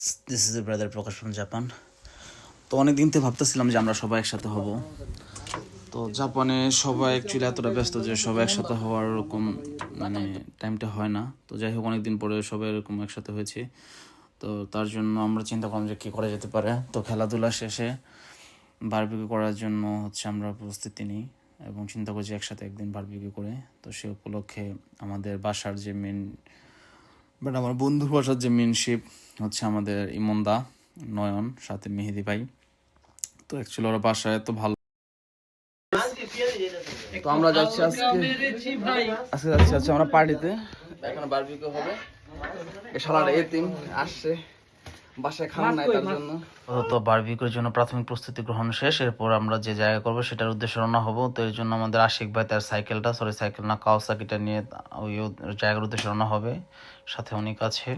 This his brother Prakash from Japan. তো অনেক দিন থেকে ভাবতেছিলাম যে আমরা সবাই একসাথে হব। তো জাপানে সবাই অ্যাকচুয়ালি এতটা ব্যস্ত যে সবাই একসাথে হওয়ার ওরকম মানে টাইমটা হয় না। তো যাই হোক, অনেক দিন পরে সবাই এরকম একসাথে হয়েছে। তো তার জন্য আমরা চিন্তা করলাম যে কী করা যেতে পারে। তো খেলাধুলা শেষে বারবিকিউ করার জন্য আমরা প্রস্তুতি নিই এবং চিন্তা করছি একসাথে একদিন বারবিকিউ করে। তো সে উপলক্ষে আমাদের বাসার যে আমার বন্ধুর বাসার যে মেনশিপ আমাদের ইমনদা, নয়ন, সাথে মেহেদি ভাই। তো অ্যাকচুয়ালি ওরা বাসায় এত ভালো। তো আমরা যাচ্ছি আজকে আমরা পার্টিতে। এখন বারবিকিউ হবে। শালাটা এতিম আসছে, বাসায় খাওয়া নাই তার জন্য। তো বারবিকিউর জন্য প্রাথমিক প্রস্তুতি গ্রহণ শেষ। এরপর আমরা যে জায়গা করবো সেটার উদ্দেশ্যে রওনা হবো। তো এর জন্য আমাদের আশিক ভাই তার সাইকেল না কাওয়াসাকিটা নিয়ে ওই জায়গার উদ্দেশ্যে রওনা হবে, সাথে অনেক আছে।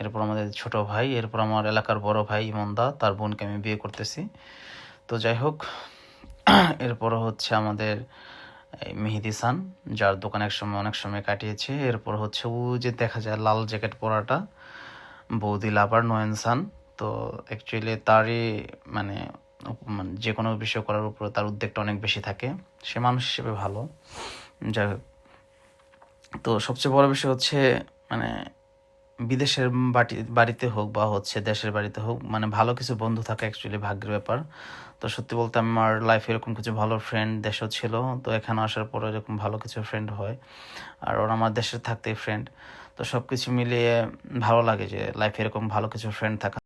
এরপর আমাদের ছোট ভাই, এরপর আমার এলাকার বড় ভাই ইমনদা, তার বোনকে আমি বিয়ে করতেছি। তো যাই হোক, এরপর আমাদের মেহেদি সান, যার দোকান অনেক সময় কাটিয়েছে। এরপর ও যে দেখা যায় লাল জ্যাকেট পরাটা বৌদি লাভার নয়ন সান। তো অ্যাকচুয়ালি তারই মানে যে কোনো বিষয় করার উপর তার উদ্যোগটা অনেক বেশি থাকে। সে মানুষ হিসেবে ভালো। যাই হোক, তো সবচেয়ে বড় বিষয় মানে বিদেশের বাড়িতে হোক বা দেশের বাড়িতে হোক, মানে ভালো কিছু বন্ধু থাকা অ্যাকচুয়ালি ভাগ্যের ব্যাপার। তো সত্যি বলতে আমার লাইফে এরকম কিছু ভালো ফ্রেন্ড দেশও ছিল। তো এখানে আসার পরে এরকম ভালো কিছু ফ্রেন্ড হয়, আর ওরা আমার দেশের থাকতেই ফ্রেন্ড। তো সব কিছু মিলিয়ে ভালো লাগে যে লাইফে এরকম ভালো কিছু ফ্রেন্ড থাকা।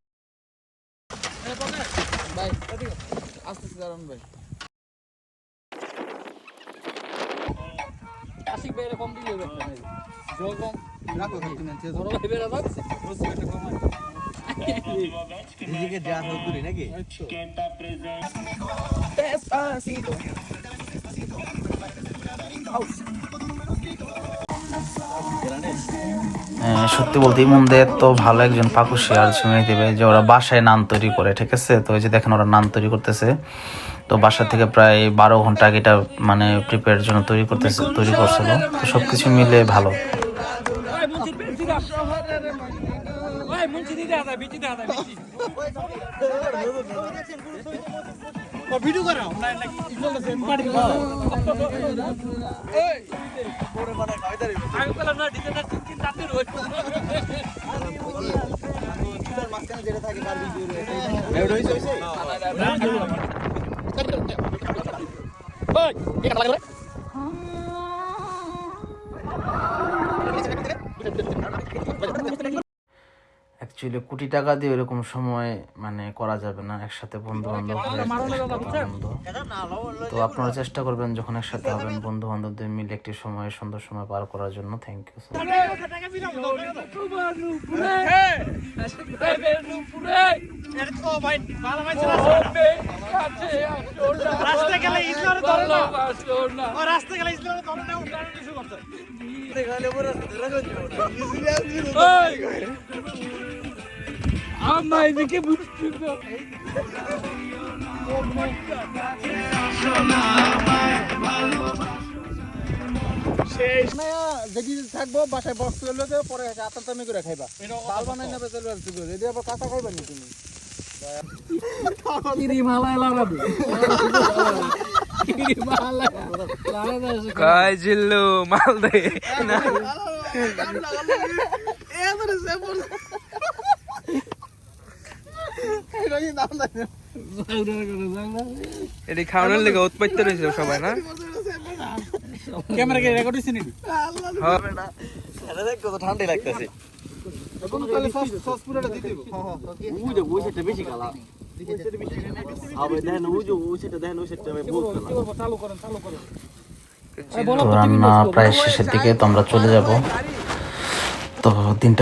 সত্যি বলতে ইমনদের তো ভালো একজন পাকুশি আর ছিমিয়ে দেবে যে ওরা বাসায় নান তৈরি করে, ঠিক আছে। তো ওই যে দেখেন ওরা নান তৈরি করতেছে। তো বাসা থেকে প্রায় 12 ঘন্টা আগে এটা মানে প্রিপেয়ারের জন্য তৈরি করছিল। তো সব কিছু মিলে ভালো। ভিডিও করো অ্যাকচুয়ালি কোটি টাকা দিয়ে এরকম সময় মানে করা যাবে না একসাথে বন্ধু বান্ধব। তো আপনারা চেষ্টা করবেন যখন একসাথে হবেন বন্ধু বান্ধবদের মিলে একটি সময়, সুন্দর সময় পার করার জন্য। Thank you. আমার এদিকে যদি থাকবো বাসায় বক্স পরে আতামি করে খাইবা, চাল বানাই নেবে যদি আবার কাঁচা খাইবা নি তুমি এটি খাওয়ানোর লেগে উৎপাদিত রয়েছে সবাই না। ক্যামেরা কে রেকর্ড হইছে নাকি? হবে না, এটা দেখ কত ঠান্ডা লাগতেছে। কোন কালে সস পুরোটা দিতে দিব। হ্যাঁ হ্যাঁ, ওই সেটা বেশি কালা। আবে দেখেন ওই সেটা দেখেন, ওই সেটা বহুত কালা। চালু করেন। তো রান্না প্রায় শেষের দিকে, তো আমরা চলে যাব। তো দিনটা